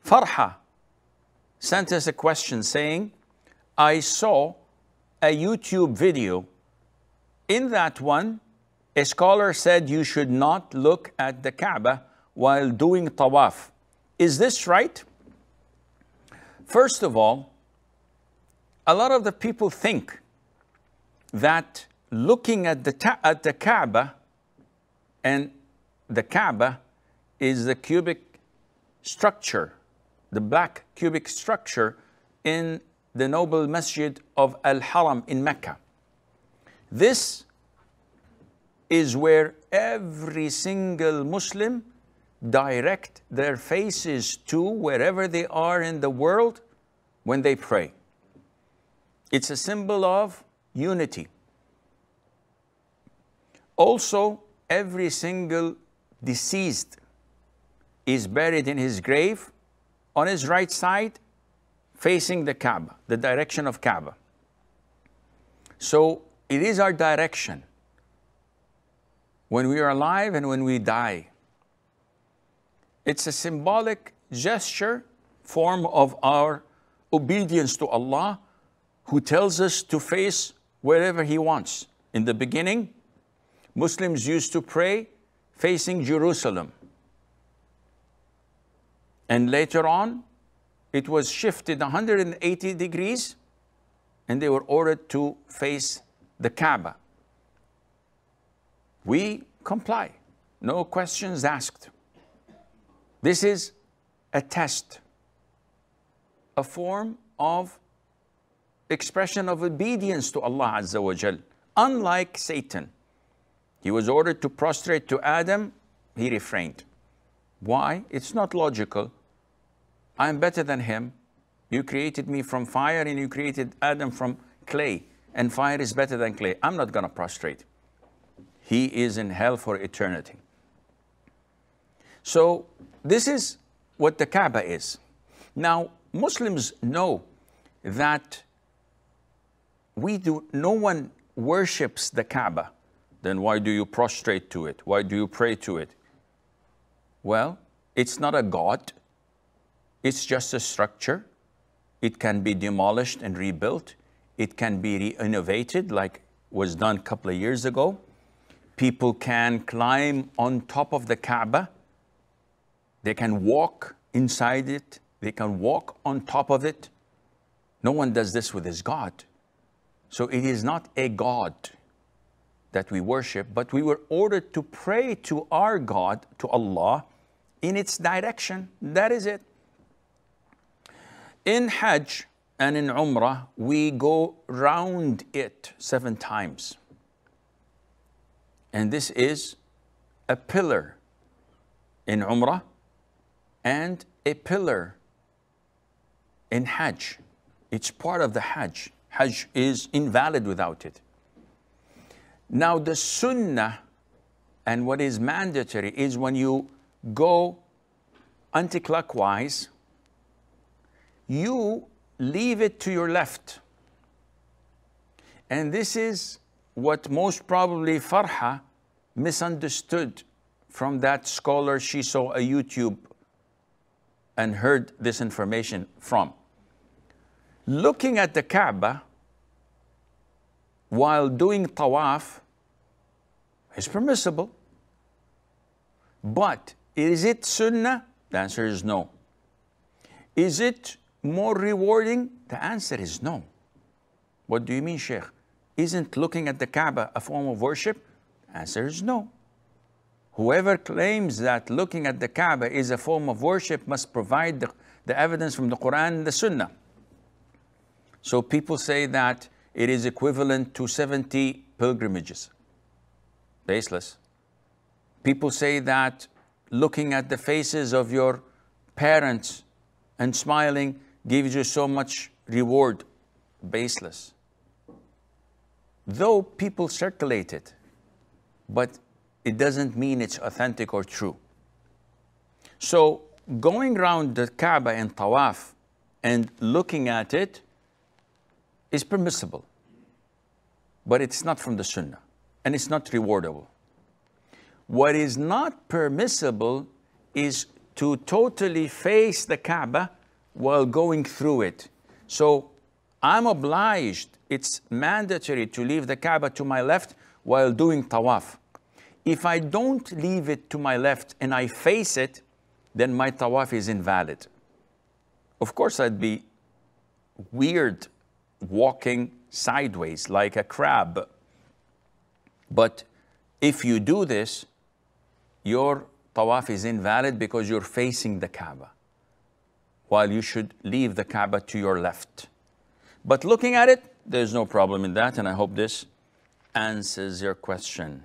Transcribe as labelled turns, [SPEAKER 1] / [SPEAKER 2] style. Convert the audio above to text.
[SPEAKER 1] Farha sent us a question saying, I saw a YouTube video. In that one, a scholar said you should not look at the Kaaba while doing tawaf. Is this right? First of all, a lot of the people think that looking at the Kaaba, and the Kaaba is the cubic structure, the black cubic structure in the noble masjid of Al-Haram in Mecca. This is where every single Muslim direct their faces to wherever they are in the world when they pray. It's a symbol of unity. Also, every single deceased is buried in his grave on his right side, facing the Kaaba, the direction of Kaaba. So it is our direction when we are alive and when we die. It's a symbolic gesture, form of our obedience to Allah, who tells us to face wherever He wants. In the beginning, Muslims used to pray facing Jerusalem. And later on, it was shifted 180 degrees, and they were ordered to face the Kaaba. We comply, no questions asked. This is a test, a form of expression of obedience to Allah Azza wa Jal. Unlike Satan, he was ordered to prostrate to Adam, he refrained. Why? It's not logical. I'm better than him. You created me from fire and you created Adam from clay, and fire is better than clay. I'm not going to prostrate. He is in hell for eternity. So this is what the Kaaba is. Now, Muslims know that no one worships the Kaaba. Then why do you prostrate to it? Why do you pray to it? Well, it's not a god. It's just a structure. It can be demolished and rebuilt. It can be re-innovated like was done a couple of years ago. People can climb on top of the Kaaba. They can walk inside it. They can walk on top of it. No one does this with his God. So it is not a God that we worship, but we were ordered to pray to our God, to Allah, in its direction. That is it. In Hajj and in Umrah, we go round it 7 times. And this is a pillar in Umrah and a pillar in Hajj. It's part of the Hajj. Hajj is invalid without it. Now the Sunnah and what is mandatory is when you go anti-clockwise, you leave it to your left. And this is what most probably Farha misunderstood from that scholar she saw a YouTube and heard this information from. Looking at the Kaaba while doing tawaf is permissible. But is it sunnah? The answer is no. Is it more rewarding? The answer is no. What do you mean, Sheikh? Isn't looking at the Kaaba a form of worship? The answer is no. Whoever claims that looking at the Kaaba is a form of worship must provide the evidence from the Quran and the Sunnah. So people say that it is equivalent to 70 pilgrimages. Baseless. People say that looking at the faces of your parents and smiling gives you so much reward. Baseless. Though people circulate it, but it doesn't mean it's authentic or true. So going around the Kaaba in tawaf and looking at it is permissible, but it's not from the Sunnah, and it's not rewardable. What is not permissible is to totally face the Kaaba while going through it. So I'm obliged, it's mandatory to leave the Kaaba to my left while doing tawaf. If I don't leave it to my left and I face it, then my tawaf is invalid. Of course, I'd be weird walking sideways like a crab. But if you do this, your tawaf is invalid because you're facing the Kaaba, while you should leave the Kaaba to your left. But looking at it, there's no problem in that, and I hope this answers your question.